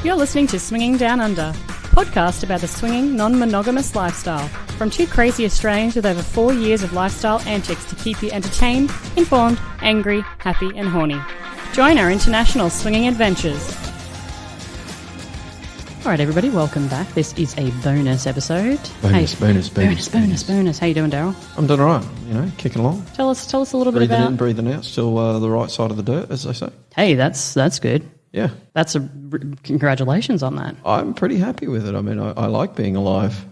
You're listening to Swinging Downunder, a podcast about the swinging, non-monogamous lifestyle. From two crazy Australians with over 4 years of lifestyle antics to keep you entertained, informed, angry, happy and horny. Join our international swinging adventures. All right, everybody, welcome back. This is a bonus episode. Bonus. How you doing, Daryl? I'm doing all right, kicking along. Tell us a little bit about... Breathing in, breathing out, still the right side of the dirt, as they say. Hey, that's good. Yeah. Congratulations on that. I'm pretty happy with it. I mean, I like being alive.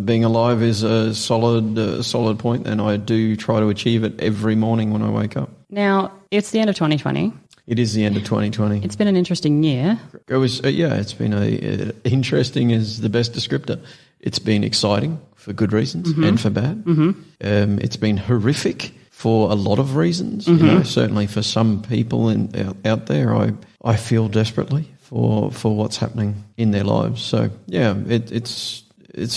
Being alive is a solid point, and I do try to achieve it every morning when I wake up. Now, it's the end of 2020. It is the end of 2020. It's been an interesting year. It was, it's been interesting is the best descriptor. It's been exciting for good reasons and for bad. Mm-hmm. It's been horrific for a lot of reasons. Mm-hmm. You know, certainly for some people out there, I feel desperately for what's happening in their lives. So yeah, it's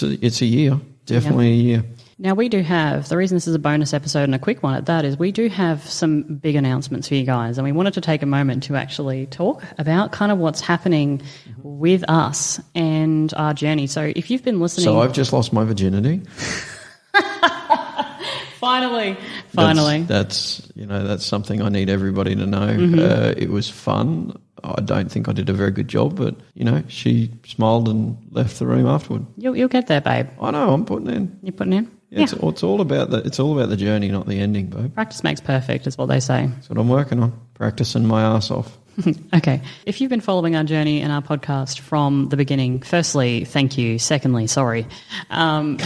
a year, definitely a year. Now, we do have, the reason this is a bonus episode and a quick one at that is we do have some big announcements for you guys, and we wanted to take a moment to actually talk about kind of what's happening with us and our journey. So if you've been listening... So I've just lost my virginity. Finally. That's something I need everybody to know. Mm-hmm. It was fun. I don't think I did a very good job, but, she smiled and left the room afterward. You'll get there, babe. I know, I'm putting in. You're putting in? Yeah. It's all about the journey, not the ending, babe. Practice makes perfect, is what they say. That's what I'm working on, practicing my ass off. Okay. If you've been following our journey and our podcast from the beginning, firstly, thank you. Secondly, sorry. I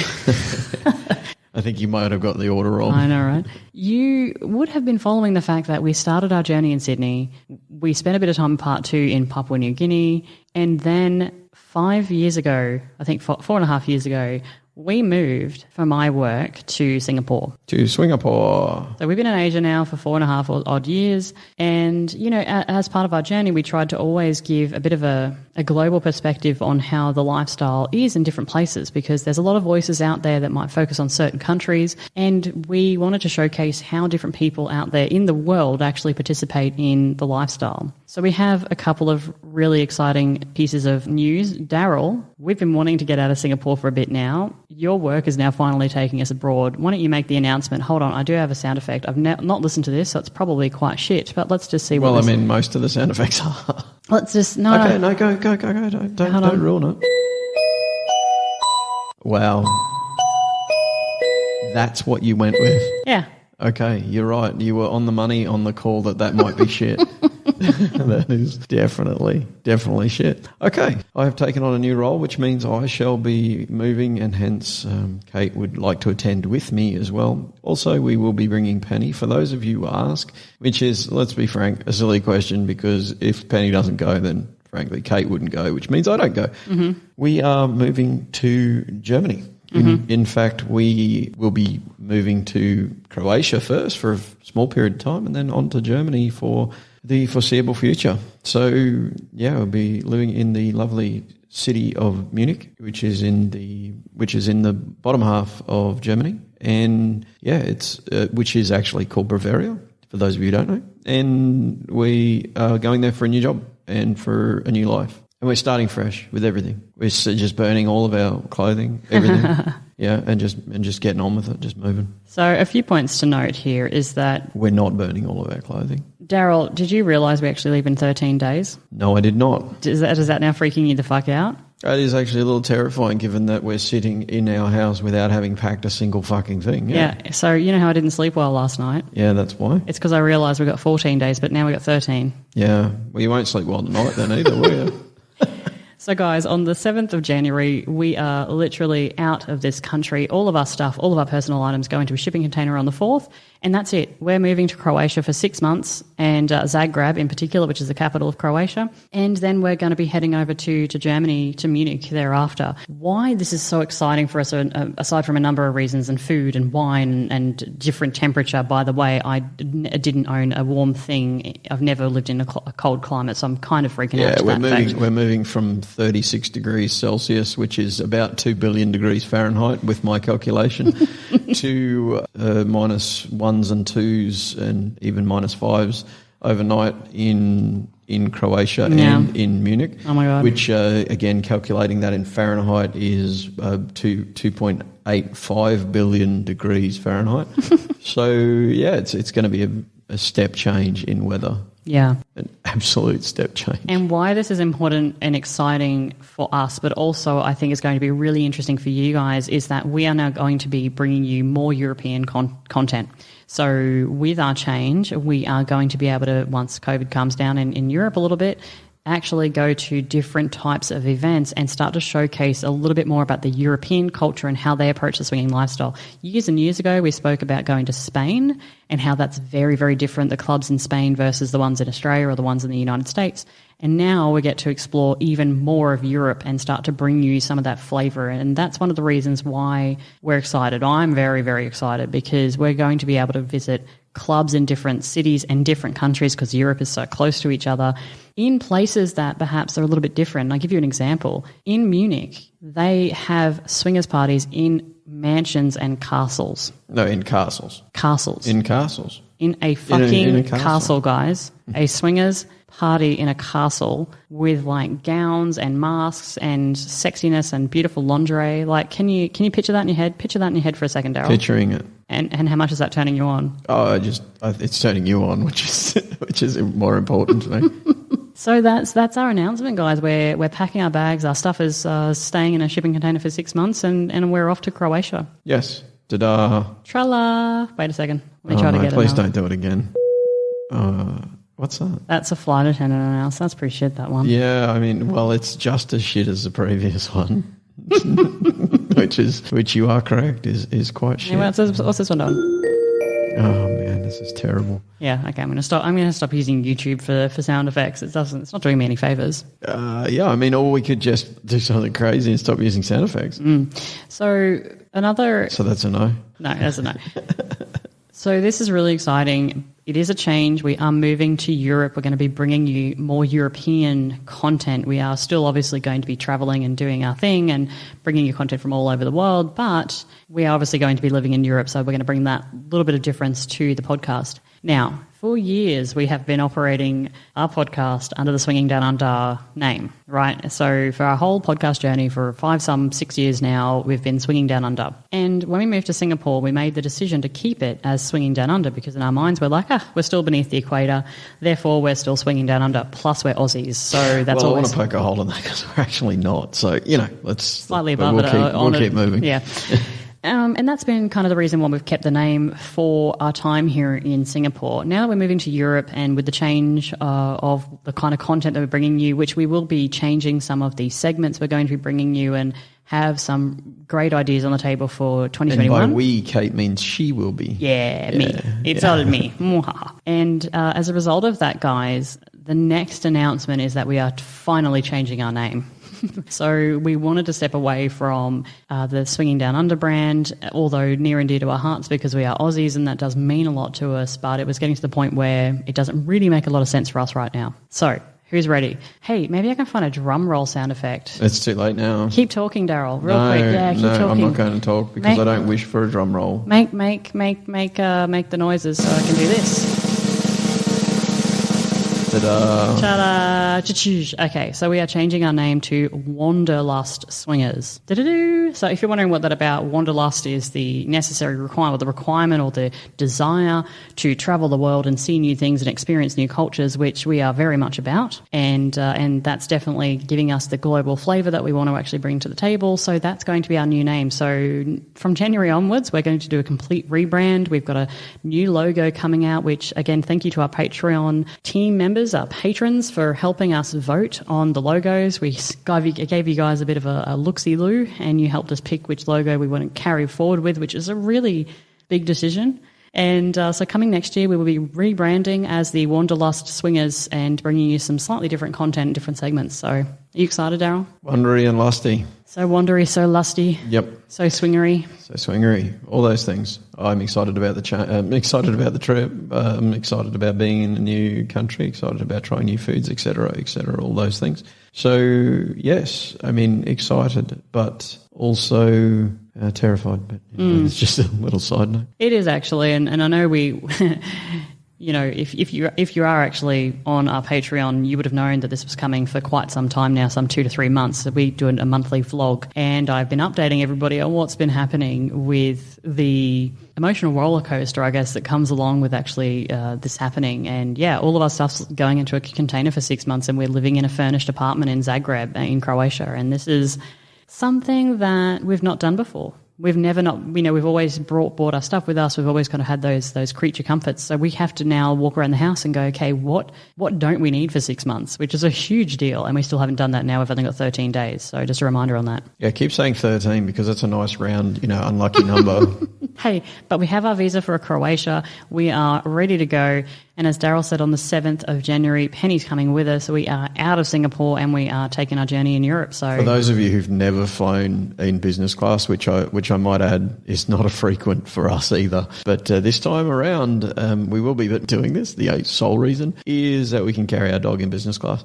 think you might have got the order wrong. I know, right? You would have been following the fact that we started our journey in Sydney. We spent a bit of time in part 2 in Papua New Guinea. And then 5 years ago, I think 4.5 years ago, we moved for my work to Singapore. To Singapore. So we've been in Asia now for 4.5 odd years. And, as part of our journey, we tried to always give a bit of a global perspective on how the lifestyle is in different places, because there's a lot of voices out there that might focus on certain countries. And we wanted to showcase how different people out there in the world actually participate in the lifestyle. So we have a couple of really exciting pieces of news. Daryl, we've been wanting to get out of Singapore for a bit now. Your work is now finally taking us abroad. Why don't you make the announcement? Hold on, I do have a sound effect. I've not listened to this, so it's probably quite shit, but let's just see what Well, I mean, most of the sound effects are. Let's just... No, go. Don't ruin it. Wow. That's what you went with? Yeah. Okay, you're right. You were on the money on the call that might be shit. That is definitely shit. Okay, I have taken on a new role, which means I shall be moving, and hence Kate would like to attend with me as well. Also, we will be bringing Penny, for those of you who ask, which is, let's be frank, a silly question, because if Penny doesn't go, then frankly Kate wouldn't go, which means I don't go. Mm-hmm. We are moving to Germany. Mm-hmm. In fact, we will be moving to Croatia first for a small period of time, and then on to Germany for the foreseeable future. So, yeah, we'll be living in the lovely city of Munich, which is in the bottom half of Germany, and it's which is actually called Bavaria, for those of you who don't know. And we are going there for a new job and for a new life. And we're starting fresh with everything. We're just burning all of our clothing, everything. Yeah, and just getting on with it, just moving. So a few points to note here is that... We're not burning all of our clothing. Daryl, did you realise we actually leave in 13 days? No, I did not. Is that now freaking you the fuck out? It is actually a little terrifying, given that we're sitting in our house without having packed a single fucking thing. Yeah, so you know how I didn't sleep well last night? Yeah, that's why. It's because I realised we've got 14 days, but now we've got 13. Yeah, well, you won't sleep well tonight then either, will you? So guys, on the 7th of January, we are literally out of this country. All of our stuff, all of our personal items go into a shipping container on the 4th, and that's it. We're moving to Croatia for 6 months, and Zagreb in particular, which is the capital of Croatia, and then we're going to be heading over to Germany, to Munich thereafter. Why this is so exciting for us, aside from a number of reasons, and food and wine and different temperature. By the way, I didn't own a warm thing. I've never lived in a cold climate, so I'm kind of freaking out to that fact. We're moving from 36 degrees Celsius, which is about 2 billion degrees Fahrenheit with my calculation, to minus ones and twos and even minus fives overnight in in Croatia and in Munich. Oh my God. Which, again, calculating that in Fahrenheit is 2.85 billion degrees Fahrenheit. So, yeah, it's going to be a step change in weather. Yeah. An absolute step change. And why this is important and exciting for us, but also I think is going to be really interesting for you guys, is that we are now going to be bringing you more European content. So with our change, we are going to be able to, once COVID calms down in Europe a little bit, actually go to different types of events and start to showcase a little bit more about the European culture and how they approach the swinging lifestyle. Years and years ago, we spoke about going to Spain and how that's very, very different, the clubs in Spain versus the ones in Australia or the ones in the United States. And now we get to explore even more of Europe and start to bring you some of that flavour. And that's one of the reasons why we're excited. I'm very, very excited because we're going to be able to visit clubs in different cities and different countries because Europe is so close to each other in places that perhaps are a little bit different. I'll give you an example. In Munich, they have swingers parties in mansions and castles. No, in castles. Castles. In castles. In a fucking in a castle, guys. A swingers party in a castle with like gowns and masks and sexiness and beautiful lingerie. Like, can you picture that in your head? Picture that in your head for a second, Daryl. Picturing it. And how much is that turning you on? Oh, it's turning you on, which is more important to me. So that's our announcement, guys. We're packing our bags. Our stuff is staying in a shipping container for 6 months, and we're off to Croatia. Yes. Ta-da. Tra-la. Wait a second. Let me try to get it. Please don't do it again. What's that? That's a flight attendant announce. That's pretty shit, that one. Yeah, I mean, well, it's just as shit as the previous one. which you are correct is quite shit. Anyway, what's this one doing? Oh man, this is terrible. Yeah, okay, I'm gonna stop using YouTube for sound effects. It's not doing me any favors. Yeah, I mean, or we could just do something crazy and stop using sound effects. So that's a no. No, that's a no. So this is really exciting. It is a change. We are moving to Europe. We're going to be bringing you more European content. We are still obviously going to be traveling and doing our thing and bringing you content from all over the world, but we are obviously going to be living in Europe, so we're going to bring that little bit of difference to the podcast. Now, for years, we have been operating our podcast under the Swinging Downunder name, right? So for our whole podcast journey for 6 years now, we've been Swinging Downunder. And when we moved to Singapore, we made the decision to keep it as Swinging Downunder because in our minds, we're like, we're still beneath the equator, therefore we're still Swinging Downunder, plus we're Aussies. So that's I always... want to poke a hole in that because we're actually not. So, let's... Slightly above we'll keep moving. Yeah. And that's been kind of the reason why we've kept the name for our time here in Singapore. Now that we're moving to Europe and with the change of the kind of content that we're bringing you, which we will be changing some of the segments we're going to be bringing you and have some great ideas on the table for 2021. And by we, Kate means she will be. Yeah, me. It's all me. And as a result of that, guys, the next announcement is that we are finally changing our name. So we wanted to step away from the Swinging Downunder brand, although near and dear to our hearts because we are Aussies and that does mean a lot to us, but it was getting to the point where it doesn't really make a lot of sense for us right now. So who's ready? Hey, maybe I can find a drum roll sound effect. It's too late now. Keep talking, Daryl, real quick. Yeah, keep talking. I'm not going to talk because I don't wish for a drum roll. Make the noises so I can do this. Ta-da. Ta-da. Okay, so we are changing our name to Wanderlust Swingers. Da-da-doo. So if you're wondering what that about, Wanderlust is the necessary requirement, the requirement or the desire to travel the world and see new things and experience new cultures, which we are very much about. And that's definitely giving us the global flavour that we want to actually bring to the table. So that's going to be our new name. So from January onwards, we're going to do a complete rebrand. We've got a new logo coming out, which, again, thank you to our Patreon team members, our patrons, for helping us vote on the logos. We gave you guys a bit of a look-see-loo, and you helped us pick which logo we want to carry forward with, which is a really big decision. And so coming next year, we will be rebranding as the Wanderlust Swingers and bringing you some slightly different content in different segments. So are you excited, Daryl? Wandery and lusty. So wandery, so lusty. Yep. So swingery. So swingery. All those things. I'm excited about I'm excited about the trip. I'm excited about being in a new country. Excited about trying new foods, etc., all those things. So yes, I mean excited, but also terrified. But it's just a little side note. It is actually, and I know we you know, if you are actually on our Patreon, you would have known that this was coming for quite some time now, some 2 to 3 months. So we do a monthly vlog, and I've been updating everybody on what's been happening with the emotional roller coaster, I guess, that comes along with actually this happening. And yeah, all of our stuff's going into a container for 6 months, and we're living in a furnished apartment in Zagreb in Croatia. And this is something that we've not done before. We've never we've always brought our stuff with us. We've always kind of had those creature comforts. So we have to now walk around the house and go, okay, what don't we need for 6 months, which is a huge deal. And we still haven't done that now. We've only got 13 days. So just a reminder on that. Yeah, keep saying 13 because that's a nice round, unlucky number. Hey, but we have our visa for Croatia. We are ready to go. And as Daryl said, on the 7th of January, Penny's coming with us. We are out of Singapore and we are taking our journey in Europe. So for those of you who've never flown in business class, which I might add is not a frequent for us either, but this time around we will be doing this. The sole reason is that we can carry our dog in business class.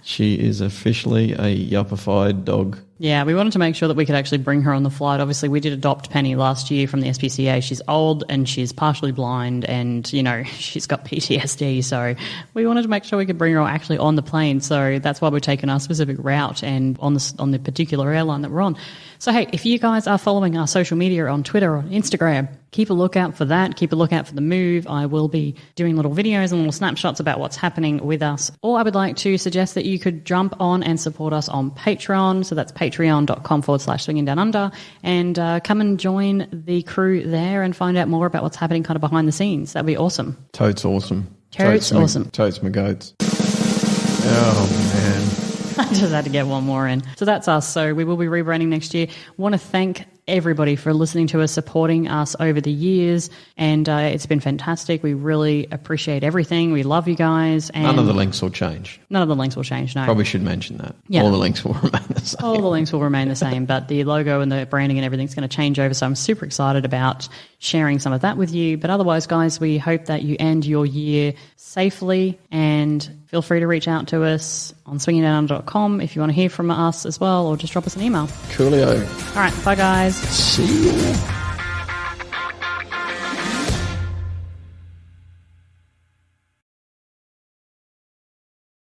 She is officially a yuppified dog. Yeah, we wanted to make sure that we could actually bring her on the flight. Obviously, we did adopt Penny last year from the SPCA. She's old and she's partially blind and, she's got PTSD. So we wanted to make sure we could bring her actually on the plane. So that's why we're taking our specific route and on the particular airline that we're on. So, hey, if you guys are following our social media on Twitter or Instagram, keep a lookout for that. Keep a lookout for the move. I will be doing little videos and little snapshots about what's happening with us. Or I would like to suggest that you could jump on and support us on Patreon. So that's patreon.com/Swinging Downunder, and come and join the crew there and find out more about what's happening kind of behind the scenes. That'd be awesome. Totes awesome. Totes awesome. Totes my goats. Oh, man. I just had to get one more in. So that's us. So we will be rebranding next year. Want to thank everybody for listening to us, supporting us over the years, and it's been fantastic. We really appreciate everything. We love you guys. And none of the links will change. None of the links will change, no. Probably should mention that. Yeah. All the links will remain the same. All the links will remain the same, but the logo and the branding and everything's going to change over, so I'm super excited about sharing some of that with you. But otherwise, guys, we hope that you end your year safely, and feel free to reach out to us on swingingdownunder.com if you want to hear from us as well, or just drop us an email. Coolio. All right, bye, guys. See you.